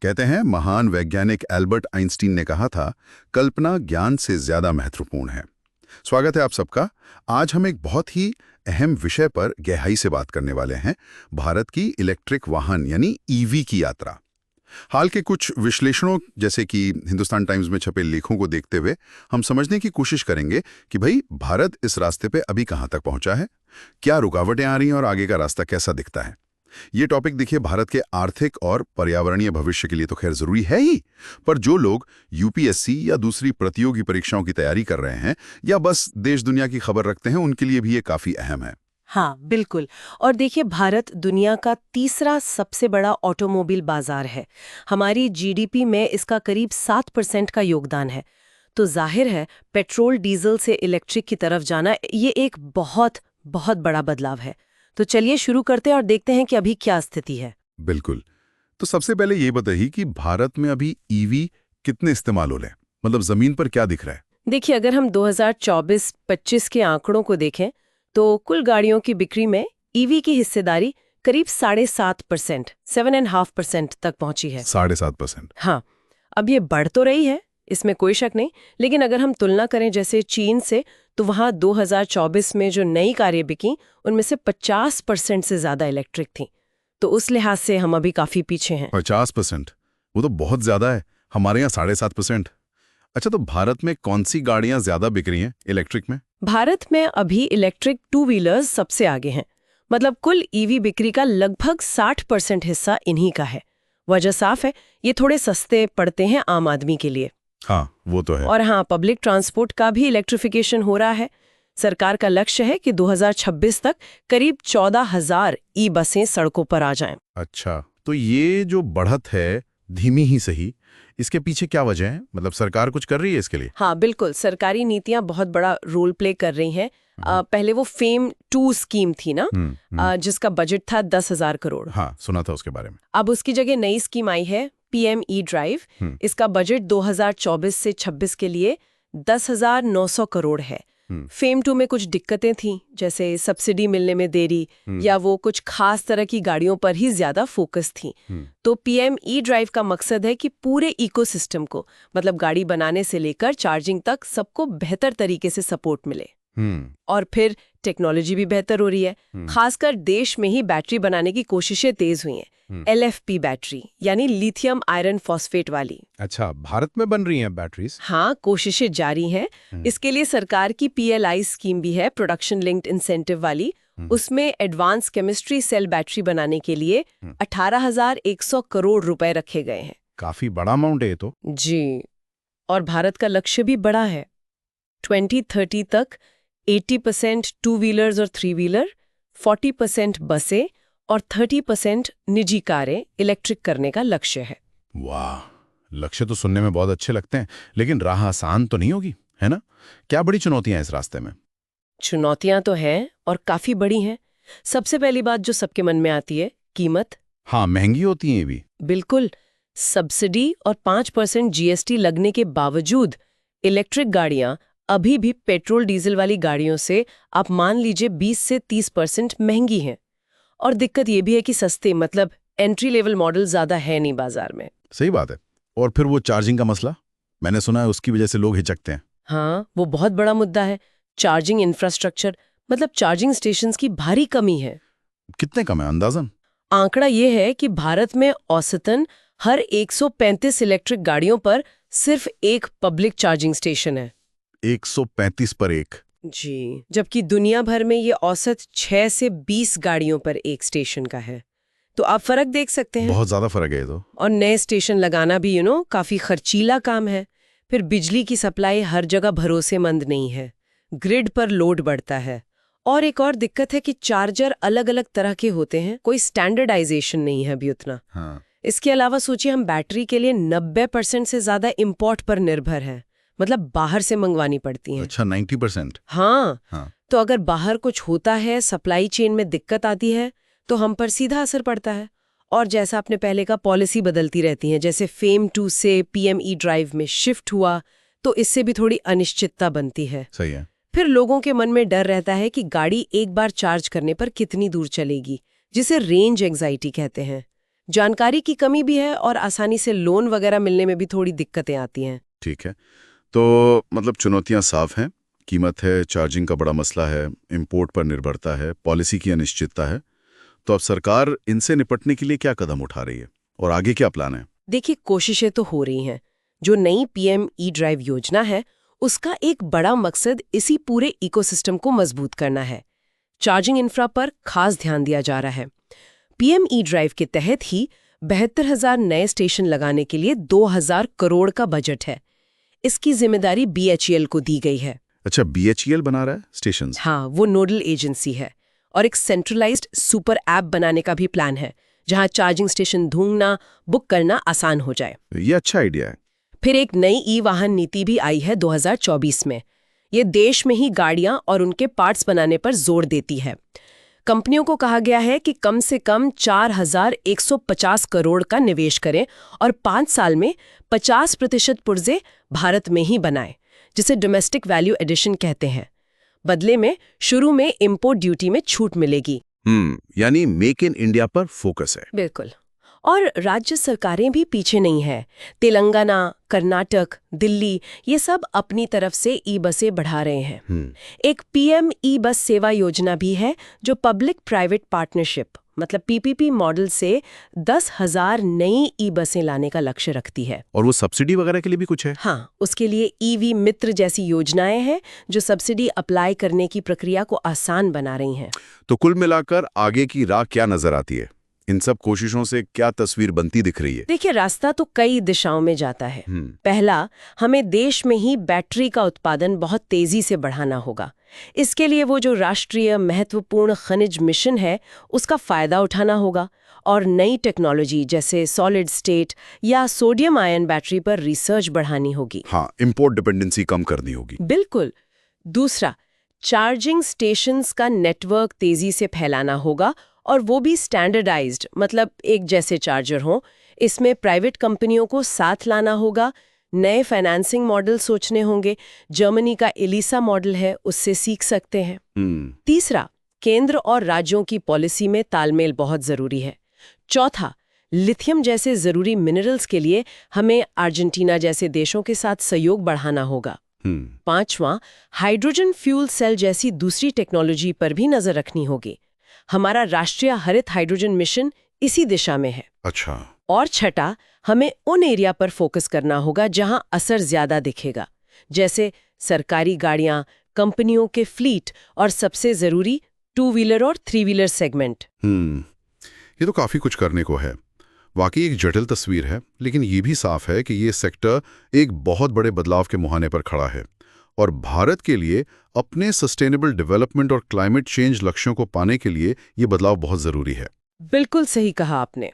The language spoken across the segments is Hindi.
कहते हैं महान वैज्ञानिक एल्बर्ट आइंस्टीन ने कहा था, कल्पना ज्ञान से ज्यादा महत्वपूर्ण है। स्वागत है आप सबका। आज हम एक बहुत ही अहम विषय पर गहराई से बात करने वाले हैं, भारत की इलेक्ट्रिक वाहन यानी ईवी की यात्रा। हाल के कुछ विश्लेषणों जैसे कि हिंदुस्तान टाइम्स में छपे लेखों को देखते हुए हम समझने की कोशिश करेंगे कि भाई भारत इस रास्ते पे अभी कहाँ तक पहुंचा है, क्या रुकावटें आ रही हैं और आगे का रास्ता कैसा दिखता है। ये टॉपिक देखिए भारत के आर्थिक और पर्यावरणीय भविष्य के लिए तो खैर जरूरी है ही, पर जो लोग यूपीएससी या दूसरी प्रतियोगी परीक्षाओं की तैयारी कर रहे हैं या बस देश दुनिया की खबर रखते हैं, उनके लिए भी ये काफी अहम है। हाँ बिल्कुल। और देखिए, भारत दुनिया का तीसरा सबसे बड़ा ऑटोमोबाइल बाजार है। हमारी जीडीपी में इसका करीब 7% का योगदान है। तो जाहिर है पेट्रोल डीजल से इलेक्ट्रिक की तरफ जाना ये एक बहुत बहुत बड़ा बदलाव है। तो चलिए शुरू करते हैं और देखते हैं कि अभी क्या स्थिति है। बिल्कुल। तो सबसे पहले ये बताइए कि भारत में अभी ईवी कितने इस्तेमाल हो रहे हैं, मतलब जमीन पर क्या दिख रहा है। देखिए, अगर हम 2024-25 के आंकड़ों को देखें तो कुल गाड़ियों की बिक्री में ईवी की हिस्सेदारी करीब 7.5%, 7.5% तक पहुंची है। 7.5%। हाँ, अब ये बढ़ तो रही है, इसमें कोई शक नहीं, लेकिन अगर हम तुलना करें जैसे चीन से, तो वहां 2024 में जो नई कारें बिकी उनमें से 50% से ज्यादा इलेक्ट्रिक थी। तो उस लिहाज से हम अभी काफी पीछे हैं। 50%? वो तो बहुत ज्यादा है। हमारे यहाँ 7.5%। अच्छा, तो भारत में कौन सी गाड़ियां ज्यादा बिक रही हैं इलेक्ट्रिक में? भारत में अभी इलेक्ट्रिक 2 व्हीलर्स सबसे आगे हैं। मतलब कुल ईवी बिक्री का लगभग 60% हिस्सा इन्हीं का है। वजह साफ है, ये थोड़े सस्ते पड़ते हैं आम आदमी के लिए। हाँ, वो तो है। और हाँ, पब्लिक ट्रांसपोर्ट का भी इलेक्ट्रिफिकेशन हो रहा है। सरकार का लक्ष्य है कि 2026 तक करीब 14,000 ई बसें सड़कों पर आ जाएं। अच्छा, तो ये जो बढ़त है धीमी ही सही, इसके पीछे क्या वजह है? मतलब सरकार कुछ कर रही है इसके लिए? हाँ बिल्कुल, सरकारी नीतियां बहुत बड़ा रोल प्ले कर रही हैं। पहले वो फेम 2 स्कीम थी ना, जिसका बजट था 10,000 करोड़। हाँ, सुना था उसके बारे में। अब उसकी जगह नई स्कीम आई है, पीएम ई ड्राइव। इसका बजट 2024 से 26 के लिए 10,900 करोड़ है। फेम 2 में कुछ दिक्कतें थीं, जैसे सब्सिडी मिलने में देरी या वो कुछ खास तरह की गाड़ियों पर ही ज्यादा फोकस थी। तो पीएम ई ड्राइव का मकसद है कि पूरे इकोसिस्टम को, मतलब गाड़ी बनाने से लेकर चार्जिंग तक, सबको बेहतर तरीके से सपोर्ट मिले। और फिर टेक्नोलॉजी भी बेहतर हो रही है। खासकर देश में ही बैटरी बनाने की कोशिशें तेज हुई हैं। LFP बैटरी यानी लिथियम आयरन फॉस्फेट वाली। अच्छा, भारत में बन रही हैं बैटरीज? हाँ, कोशिशें जारी हैं। इसके लिए सरकार की PLI स्कीम भी है, प्रोडक्शन लिंक्ड इंसेंटिव वाली। उसमें एडवांस केमिस्ट्री सेल बैटरी बनाने के लिए 18,100 करोड़ रुपए रखे गए हैं। काफी बड़ा अमाउंट है ये तो। जी, और भारत का लक्ष्य भी बड़ा है। 2030 तक 80% 2 व्हीलर्स और 3 व्हीलर, 40% बसें और 30% निजी कारें इलेक्ट्रिक करने का लक्ष्य है। वाह, लक्ष्य तो सुनने में बहुत अच्छे लगते हैं, लेकिन राह आसान तो नहीं होगी, है ना? क्या बड़ी चुनौतियां हैं इस रास्ते में? चुनौतियां तो हैं और काफी बड़ी हैं। सबसे पहली बात जो सबके मन में आती है, कीमत। हाँ, महंगी होती हैं ये भी। बिल्कुल, सब्सिडी और 5% GST लगने के बावजूद इलेक्ट्रिक गाड़ियां अभी भी पेट्रोल डीजल वाली गाड़ियों से आप मान लीजिए 20 से 30% महंगी हैं। और दिक्कत ये भी है कि सस्ते, मतलब एंट्री लेवल मॉडल ज्यादा है नहीं बाजार में। सही बात है। और फिर वो चार्जिंग का मसला, मैंने सुना है उसकी वजह से लोग हिचकते हैं। हाँ, वो बहुत बड़ा मुद्दा है। चार्जिंग इंफ्रास्ट्रक्चर, मतलब चार्जिंग स्टेशंस की भारी कमी है। कितने कम है अंदाजन? आंकड़ा ये है कि भारत में औसतन हर 135 इलेक्ट्रिक गाड़ियों पर सिर्फ एक पब्लिक चार्जिंग स्टेशन है। 135 पर एक? जी, जबकि दुनिया भर में ये औसत 6 से 20 गाड़ियों पर एक स्टेशन का है। तो आप फर्क देख सकते हैं। बहुत ज्यादा फर्क है ये तो। और नए स्टेशन लगाना भी काफी खर्चीला काम है। फिर बिजली की सप्लाई हर जगह भरोसेमंद नहीं है, ग्रिड पर लोड बढ़ता है। और एक और दिक्कत है कि चार्जर अलग अलग तरह के होते हैं, कोई स्टैंडर्डाइजेशन नहीं है अभी उतना। हाँ। इसके अलावा सोचिए, हम बैटरी के लिए 90% से ज्यादा इंपोर्ट पर निर्भर हैं, मतलब बाहर से मंगवानी पड़ती हैं। अच्छा, 90%? हाँ। तो अगर बाहर कुछ होता है, सप्लाई चेन में दिक्कत आती है, तो हम पर सीधा असर पड़ता है। और जैसा आपने पहले का, पॉलिसी बदलती रहती है, जैसे फेम 2 से पीएम ई ड्राइव में शिफ्ट हुआ, तो इससे भी थोड़ी अनिश्चितता बनती है। सही है। फिर लोगों के मन में डर रहता है कि गाड़ी एक बार चार्ज करने पर कितनी दूर चलेगी, जिसे रेंज एंग्जाइटी कहते हैं। जानकारी की कमी भी है और आसानी से लोन वगैरह मिलने में भी थोड़ी दिक्कतें आती हैं। ठीक है, तो मतलब चुनौतियां साफ हैं। कीमत है, चार्जिंग का बड़ा मसला है, इंपोर्ट पर निर्भरता है, पॉलिसी की अनिश्चितता है। तो अब सरकार इनसे निपटने के लिए क्या कदम उठा रही है और आगे क्या प्लान है? देखिए, कोशिशें तो हो रही हैं। जो नई पीएम ई ड्राइव योजना है, उसका एक बड़ा मकसद इसी पूरे इकोसिस्टम को मजबूत करना है। चार्जिंग इंफ्रा पर खास ध्यान दिया जा रहा है। पीएम ई ड्राइव के तहत ही 72,000 नए स्टेशन लगाने के लिए 2,000 करोड़ का बजट है। इसकी जिम्मेदारी बीएचईएल को दी गई है। अच्छा, बीएचईएल बना रहा है स्टेशन? हाँ, वो नोडल एजेंसी है। और एक सेंट्रलाइज्ड सुपर ऐप बनाने का भी प्लान है, जहां चार्जिंग स्टेशन ढूंढना, बुक करना आसान हो जाए। ये अच्छा आइडिया है। फिर एक नई ई वाहन नीति भी आई है 2024 में। ये देश में ही गाड़ियां और उनके पार्ट्स बनाने पर जोर देती है। कंपनियों को कहा गया है कि कम से कम 4,150 करोड़ का निवेश करें और 5 साल में 50% पुर्जे भारत में ही बनाएं, जिसे डोमेस्टिक वैल्यू एडिशन कहते हैं। बदले में शुरू में इंपोर्ट ड्यूटी में छूट मिलेगी। यानी मेक इन इंडिया पर फोकस है। बिल्कुल। और राज्य सरकारें भी पीछे नहीं है। तेलंगाना, कर्नाटक, दिल्ली, ये सब अपनी तरफ से ई बसें बढ़ा रहे हैं। एक पीएम ई बस सेवा योजना भी है, जो पब्लिक प्राइवेट पार्टनरशिप मतलब पीपीपी मॉडल से 10,000 नई ई बसें लाने का लक्ष्य रखती है। और वो सब्सिडी वगैरह के लिए भी कुछ है? हाँ, उसके लिए ईवी मित्र जैसी योजनाएं हैं, जो सब्सिडी अप्लाई करने की प्रक्रिया को आसान बना रही हैं। तो कुल मिलाकर आगे की राह क्या नजर आती है? इन सब कोशिशों से क्या तस्वीर बनती दिख रही है? देखिए, रास्ता तो कई दिशाओं में जाता है। पहला, हमें देश में ही बैटरी का उत्पादन बहुत तेजी से बढ़ाना होगा। इसके लिए वो जो राष्ट्रीय महत्वपूर्ण खनिज मिशन है, उसका फायदा उठाना होगा और नई टेक्नोलॉजी जैसे सॉलिड स्टेट या सोडियम आयन बैटरी पर रिसर्च बढ़ानी होगी। हाँ, इंपोर्ट डिपेंडेंसी कम करनी होगी। बिल्कुल। दूसरा, चार्जिंग स्टेशंस का नेटवर्क तेजी से फैलाना होगा और वो भी स्टैंडर्डाइज्ड, मतलब एक जैसे चार्जर हों। इसमें प्राइवेट कंपनियों को साथ लाना होगा, नए फाइनेंसिंग मॉडल सोचने होंगे। जर्मनी का एलिसा मॉडल है, उससे सीख सकते हैं। तीसरा, केंद्र और राज्यों की पॉलिसी में तालमेल बहुत जरूरी है। चौथा, लिथियम जैसे जरूरी मिनरल्स के लिए हमें अर्जेंटीना जैसे देशों के साथ सहयोग बढ़ाना होगा। पांचवां, हाइड्रोजन फ्यूल सेल जैसी दूसरी टेक्नोलॉजी पर भी नजर रखनी होगी। हमारा राष्ट्रीय हरित हाइड्रोजन मिशन इसी दिशा में है। अच्छा। और छठा, हमें उन एरिया पर फोकस करना होगा जहां असर ज्यादा दिखेगा, जैसे सरकारी गाड़ियां, कंपनियों के फ्लीट और सबसे जरूरी 2 व्हीलर और 3 व्हीलर सेगमेंट। ये तो काफी कुछ करने को है। वाकई एक जटिल तस्वीर है, लेकिन ये भी साफ है कि ये सेक्टर एक बहुत बड़े बदलाव के मुहाने पर खड़ा है और भारत के लिए अपने सस्टेनेबल डेवलपमेंट और क्लाइमेट चेंज लक्ष्यों को पाने के लिए ये बदलाव बहुत जरूरी है। बिल्कुल सही कहा आपने।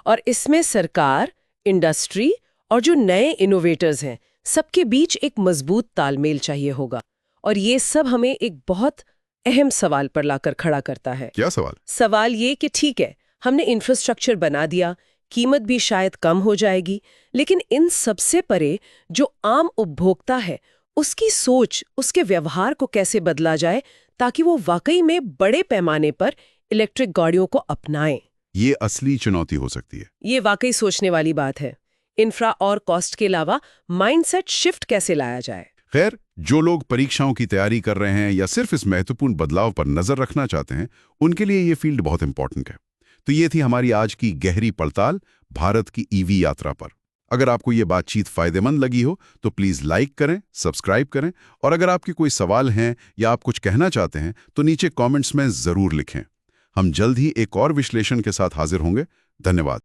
और इसमें सरकार, इंडस्ट्री और जो नए इनोवेटर्स हैं, सबके बीच एक मजबूत तालमेल चाहिए होगा। और ये सब हमें एक बहुत अहम सवाल पर लाकर खड़ा करता है। क्या सवाल? सवाल ये कि ठीक है, हमने इंफ्रास्ट्रक्चर बना दिया, कीमत भी शायद कम हो जाएगी, लेकिन इन सबसे परे जो आम उपभोक्ता है, उसकी सोच, उसके व्यवहार को कैसे बदला जाए ताकि वो वाकई में बड़े पैमाने पर इलेक्ट्रिक गाड़ियों को अपनाएं। ये असली चुनौती हो सकती है। ये वाकई सोचने वाली बात है। इंफ्रा और कॉस्ट के अलावा माइंडसेट शिफ्ट कैसे लाया जाए। खैर, जो लोग परीक्षाओं की तैयारी कर रहे हैं या सिर्फ इस महत्वपूर्ण बदलाव पर नजर रखना चाहते हैं, उनके लिए ये फील्ड बहुत इंपॉर्टेंट है। तो ये थी हमारी आज की गहरी पड़ताल भारत की ईवी यात्रा पर। अगर आपको ये बातचीत फायदेमंद लगी हो तो प्लीज लाइक करें, सब्सक्राइब करें और अगर आपके कोई सवाल हैं या आप कुछ कहना चाहते हैं तो नीचे कमेंट्स में जरूर लिखें। हम जल्द ही एक और विश्लेषण के साथ हाजिर होंगे। धन्यवाद।